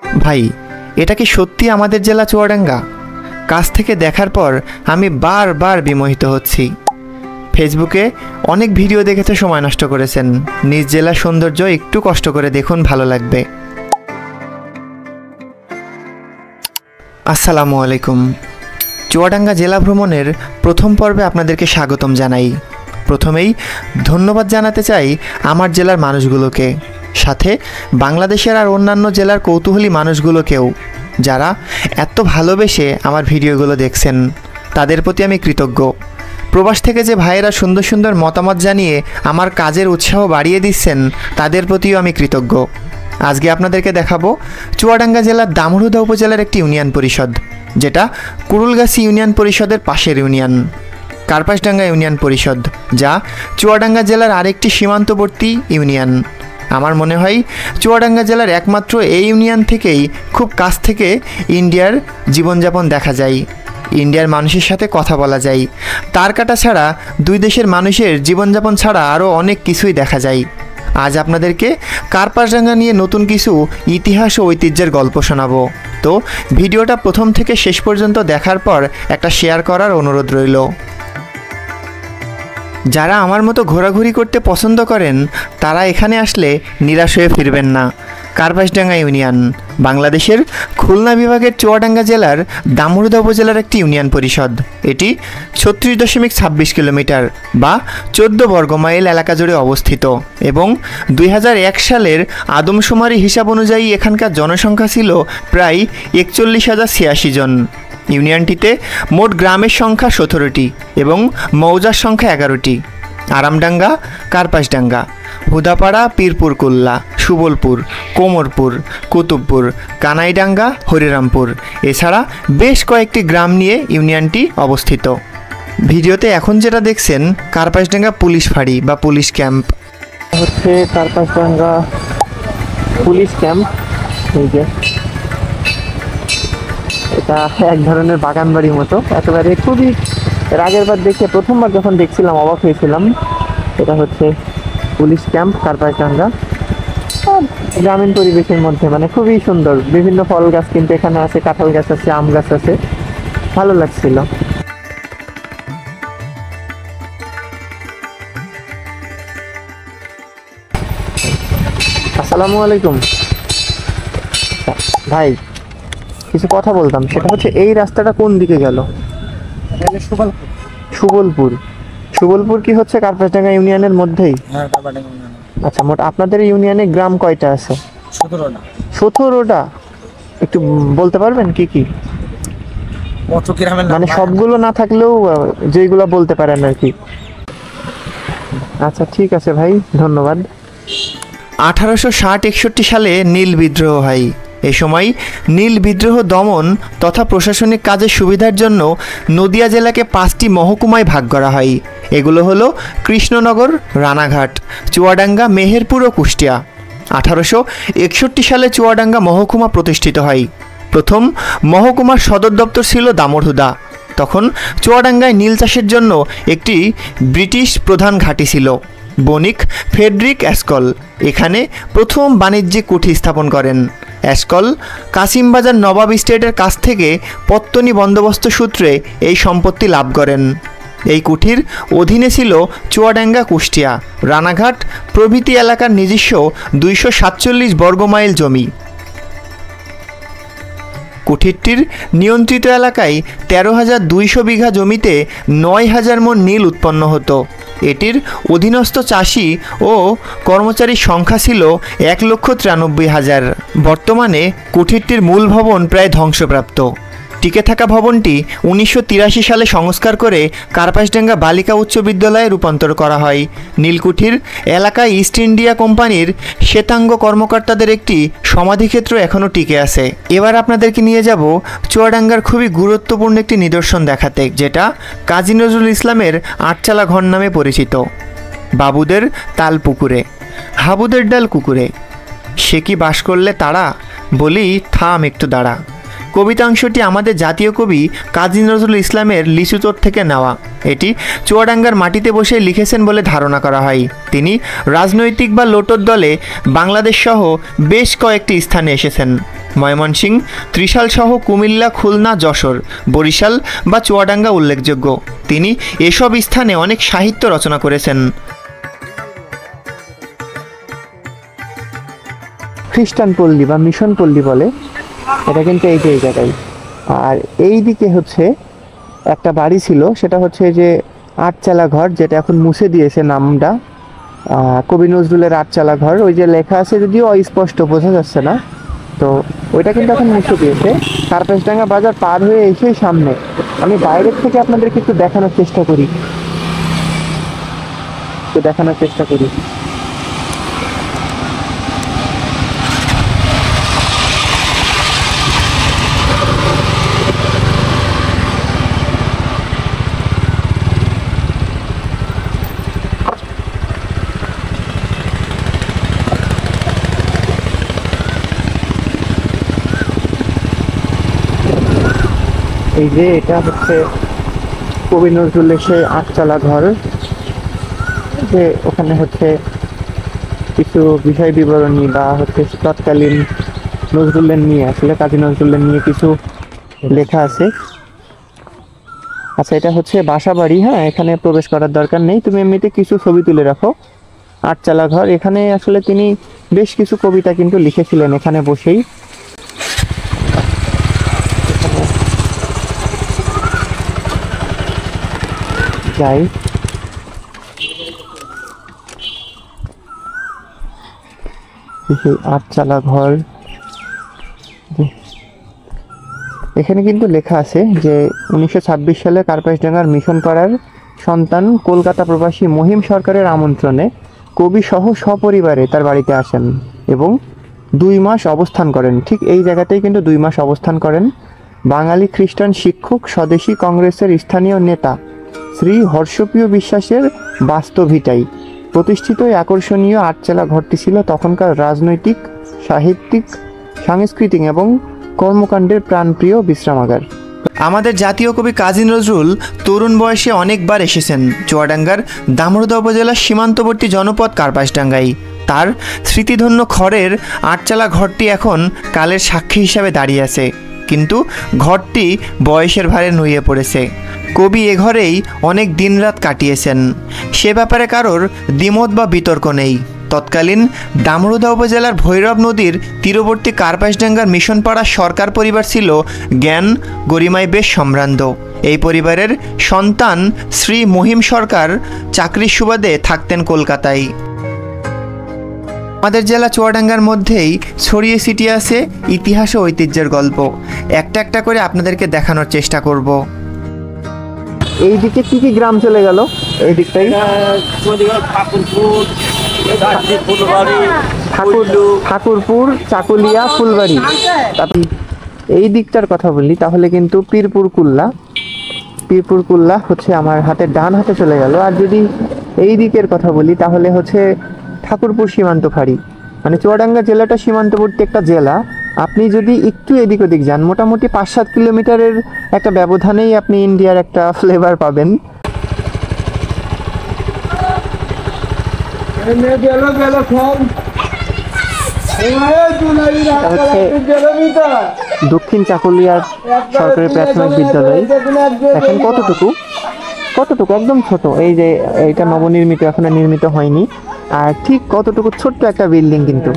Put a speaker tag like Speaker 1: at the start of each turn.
Speaker 1: ভাই, এটা কি সত্যি আমাদের জেলা চুয়াডাঙ্গা? কাছ থেকে দেখার পর আমি বারবার বিমোহিত হচ্ছি। ফেসবুকে অনেক ভিডিও দেখেতে সময় নষ্ট করেছেন, নিজ জেলার সৌন্দর্য একটু কষ্ট করে দেখুন, ভালো লাগবে। আসসালামু আলাইকুম। চুয়াডাঙ্গা জেলা ভ্রমণের প্রথম পর্বে আপনাদেরকে স্বাগতম জানাই। প্রথমেই ধন্যবাদ জানাতে চাই আমার জেলার মানুষগুলোকে, সাথে বাংলাদেশের আর অন্যান্য জেলার কৌতূহলী মানুষগুলোকেও, যারা এত ভালোবেসে আমার ভিডিওগুলো দেখছেন। তাদের প্রতি আমি কৃতজ্ঞ। প্রবাস থেকে যে ভাইয়েরা সুন্দর সুন্দর মতামত জানিয়ে আমার কাজের উৎসাহ বাড়িয়ে দিচ্ছেন, তাদের প্রতিও আমি কৃতজ্ঞ। আজকে আপনাদেরকে দেখাবো চুয়াডাঙ্গা জেলার দামুড়হুদা উপজেলার একটি ইউনিয়ন পরিষদ, যেটা কুরুলগাছি ইউনিয়ন পরিষদের পাশের ইউনিয়ন, কার্পাসডাঙ্গা ইউনিয়ন পরিষদ, যা চুয়াডাঙ্গা জেলার আরেকটি সীমান্তবর্তী ইউনিয়ন। আমার মনে হয় চুয়াডাঙ্গা জেলার একমাত্র এই ইউনিয়ন থেকেই খুব কাছ থেকে ইন্ডিয়ার জীবনযাপন দেখা যায়, ইন্ডিয়ার মানুষের সাথে কথা বলা যায়। তার কাটা ছাড়া দুই দেশের মানুষের জীবনযাপন ছাড়া আরও অনেক কিছুই দেখা যায়। আজ আপনাদেরকে কার্পাসডাঙ্গা নিয়ে নতুন কিছু ইতিহাস ও ঐতিহ্যের গল্প শোনাবো। তো ভিডিওটা প্রথম থেকে শেষ পর্যন্ত দেখার পর একটা শেয়ার করার অনুরোধ রইল। যারা আমার মতো ঘোরাঘুরি করতে পছন্দ করেন, তারা এখানে আসলে নিরাশ হয়ে ফিরবেন না। কার্পাসডাঙ্গা ইউনিয়ন বাংলাদেশের খুলনা বিভাগের চুয়াডাঙ্গা জেলার দামুড়হুদা উপজেলার একটি ইউনিয়ন পরিষদ। এটি 36.26 কিলোমিটার বা 14 বর্গমাইল এলাকা জুড়ে অবস্থিত এবং 2001 সালের আদমশুমারি হিসাব অনুযায়ী এখানকার জনসংখ্যা ছিল প্রায় 41,086 জন। ইউনিয়নটিতে মোট গ্রামের সংখ্যা 17টি এবং মৌজার সংখ্যা 11টি। আরামডাঙ্গা, কার্পাসডাঙ্গা, হুদাপাড়া, পীরপুর কুল্লা, সুবলপুর, কোমরপুর, কুতুবপুর, কানাইডাঙ্গা, হরিরামপুর এছাড়া বেশ কয়েকটি গ্রাম নিয়ে ইউনিয়নটি অবস্থিত। ভিডিওতে এখন যেটা দেখছেন কার্পাসডাঙ্গা পুলিশ ফাঁড়ি বা পুলিশ ক্যাম্প হচ্ছে। কার্পাসডাঙ্গা পুলিশ ক্যাম্প, এই যে এটা এক ধরনের বাগান বাড়ির মতো, একেবারে খুবই আগের বার দেখে প্রথমবার যখন দেখছিলাম অবাক হয়েছিলাম। এটা হচ্ছে পুলিশ ক্যাম্প কার্পাসডাঙ্গা, গ্রামীণ পরিবেশের মধ্যে, মানে খুবই সুন্দর। বিভিন্ন ফল গাছ কিন্তু এখানে আছে, কাঁঠাল গাছ আছে, আম গাছ আছে, ভালো লাগছিল। আসসালামু আলাইকুম ভাই, কিছু কথা বলতাম। সেটা হচ্ছে এই রাস্তাটা কোন দিকে গেল? সুবলপুর। সুবলপুর কি হচ্ছে কার্পাসডাঙ্গা ইউনিয়নের মধ্যেই? আচ্ছা, মোট আপনাদের ইউনিয়নে গ্রাম কয়টা আছে? 17টা। একটু বলতে পারবেন কি কি? মানে সবগুলো না থাকলেও যেগুলো বলতে পারেন আর কি। আচ্ছা ঠিক আছে ভাই, ধন্যবাদ। 1860-61 সালে নীল বিদ্রোহ হয়। এ সময় নীল বিদ্রোহ দমন তথা প্রশাসনিক কাজের সুবিধার জন্য নদিয়া জেলাকে 5টি মহকুমায় ভাগ করা হয়। এগুলো হলো কৃষ্ণনগর, রানাঘাট, চুয়াডাঙ্গা, মেহেরপুর ও কুষ্টিয়া। 1861 সালে চুয়াডাঙ্গা মহকুমা প্রতিষ্ঠিত হয়। প্রথম মহকুমার সদর দপ্তর ছিল দামুড়হুদা। তখন চুয়াডাঙ্গায় নীল চাষের জন্য একটি ব্রিটিশ প্রধান ঘাঁটি ছিল, বণিক ফ্রেডরিক অ্যাসকল। এখানে প্রথম বাণিজ্যিক কুঠি স্থাপন করেন। অ্যাসকল কাসিমবাজার নবাব স্টেটের কাছ থেকে পত্তনি বন্দোবস্ত সূত্রে এই সম্পত্তি লাভ করেন। এই কুঠির অধীনে ছিল চুয়াডাঙ্গা, কুষ্টিয়া, রানাঘাট প্রভৃতি এলাকার নিজস্ব 247 বর্গমাইল জমি। কুঠিরটির নিয়ন্ত্রিত এলাকায় 13,200 বিঘা জমিতে 9,000 মণ নীল উৎপন্ন হতো। এটির অধীনস্থ চাষি ও কর্মচারীর সংখ্যা ছিল 1,93,000। বর্তমানে কুঠিরটির মূল ভবন প্রায় ধ্বংসপ্রাপ্ত। টিকে থাকা ভবনটি 1983 সালে সংস্কার করে কার্পাসডাঙ্গা বালিকা উচ্চ বিদ্যালয়ে রূপান্তর করা হয়। নীলকুঠির এলাকায় ইস্ট ইন্ডিয়া কোম্পানির শ্বেতাঙ্গ কর্মকর্তাদের একটি সমাধিক্ষেত্র এখনও টিকে আছে। এবার আপনাদেরকে নিয়ে যাব চুয়াডাঙ্গার খুবই গুরুত্বপূর্ণ একটি নিদর্শন দেখাতে, যেটা কাজী নজরুল ইসলামের আটচালা ঘর নামে পরিচিত। বাবুদের তাল পুকুরে, হাবুদের ডাল কুকুরে, সে কি বাস করলে তারা, বলি থাম একটু দাঁড়া। কবিতাংশটি আমাদের জাতীয় কবি কাজী নজরুল ইসলামের লিচুচোর থেকে নেওয়া। এটি চুয়াডাঙ্গার মাটিতে বসে লিখেছেন বলে ধারণা করা হয়। তিনি রাজনৈতিক বা লোটোর দলে বাংলাদেশ সহ বেশ কয়েকটি স্থানে এসেছেন। ময়মনসিংহ, ত্রিশাল সহ কুমিল্লা, খুলনা, যশোর, বরিশাল বা চুয়াডাঙ্গা উল্লেখযোগ্য। তিনি এসব স্থানে অনেক সাহিত্য রচনা করেছেন। খ্রিস্টান পল্লী বা মিশন পল্লী বলে এটা, কিন্তু এই জায়গায়। আর এই দিকে হচ্ছে একটা বাড়ি ছিল, সেটা হচ্ছে যে আটচালা ঘর, যেটা এখন মুছে দিয়েছে নামটা, কবি নজরুলের আটচালা ঘর। ওই যে লেখা আছে, যদিও অস্পষ্ট বোঝা যাচ্ছে না, তো ওইটা কিন্তু এখন মুছে দিয়েছে। কার্পাসডাঙ্গা বাজার পার হয়ে এসেই সামনে। আমি বাইরের থেকে আপনাদেরকে একটু দেখানোর চেষ্টা করি। এই যে এটা হচ্ছে কবি নজরুলের সেই আটচালা ঘর, যে ওখানে হচ্ছে কিছু বিষয় বিবরণী বা হচ্ছে তৎকালীন নজরুলের নিয়ে, আসলে কাজী নজরুলের নিয়ে কিছু লেখা আছে। আচ্ছা, এটা হচ্ছে বাসা বাড়ি। হ্যাঁ, এখানে প্রবেশ করার দরকার নেই, তুমি এমনিতে কিছু ছবি তুলে রাখো। আটচালা ঘর, এখানে আসলে তিনি বেশ কিছু কবিতা কিন্তু লিখেছিলেন এখানে বসেই। যাই, আটচালা ঘর, এখানে কিন্তু লেখা আছে যে 1926 সালে কার্পাসডাঙ্গার মিশন পাড়ার সন্তান কলকাতা প্রবাসী মহিম সরকারের আমন্ত্রণে কবি সহ সপরিবারে তার বাড়িতে আসেন এবং 2 মাস অবস্থান করেন। ঠিক এই জায়গাতেই কিন্তু 2 মাস অবস্থান করেন বাঙালি খ্রিস্টান শিক্ষক স্বদেশী কংগ্রেসের স্থানীয় নেতা শ্রী হর্ষপ্রিয় বিশ্বাসের বাস্তভিটাই প্রতিষ্ঠিত এই আকর্ষণীয় আটচালা ঘরটি ছিল তখনকার রাজনৈতিক, সাহিত্যিক, সাংস্কৃতিক এবং কর্মকাণ্ডের প্রাণপ্রিয় বিশ্রামাগার। আমাদের জাতীয় কবি কাজী নজরুল তরুণ বয়সে অনেকবার এসেছেন চুয়াডাঙ্গার দামোদর উপজেলার সীমান্তবর্তী জনপদ কার্পাসডাঙ্গায়। তার স্মৃতিধন্য খড়ের আটচালা ঘরটি এখন কালের সাক্ষী হিসাবে দাঁড়িয়ে আছে, কিন্তু ঘরটি বয়সের ভারে নুয়ে পড়েছে। কবি এ ঘরেই অনেক দিনরাত কাটিয়েছেন, সে ব্যাপারে কারোর দ্বিমত বা বিতর্ক নেই। তৎকালীন দামোদর উপজেলার ভৈরব নদীর তীরবর্তী কার্পাসডাঙ্গার মিশনপাড়া সরকার পরিবার ছিল জ্ঞান গরিমায় বেশ সম্ভ্রান্ত। এই পরিবারের সন্তান শ্রী মহিম সরকার চাকরির সুবাদে থাকতেন কলকাতায়। আমাদের জেলা চুয়াডাঙ্গার মধ্যেই ছড়িয়ে ছিটিয়ে আছে ইতিহাস ও ঐতিহ্যের গল্প। একটা একটা করে আপনাদেরকে দেখানোর চেষ্টা করব। এই দিকে কি কি গ্রাম চলে গেল? এই দিকটাই ঠাকুরপুর, চাকুলিয়া, ফুলবাড়ি। এই দিকটার কথা বলি তাহলে কিন্তু পীরপুর কুল্লা হচ্ছে আমার হাতের ডান হাতে চলে গেল। আর যদি এই দিকের কথা বলি তাহলে হচ্ছে ঠাকুরপুর সীমান্ত ফাঁড়ি। মানে চুয়াডাঙ্গা জেলাটা সীমান্তবর্তী একটা জেলা। আপনি যদি একটু এদিক ওদিক যান, মোটামুটি 5-7 কিলোমিটারের একটা ব্যবধানেই আপনি ইন্ডিয়ার একটা ফ্লেভার পাবেন। দক্ষিণ চাকুলিয়ার সরকারি প্রাথমিক বিদ্যালয়। এখন কতটুকু একদম ছোট, এই যে এটা নবনির্মিত, এখনো নির্মিত হয়নি। আর ঠিক কতটুকু ছোট্ট একটা বিল্ডিং কিন্তু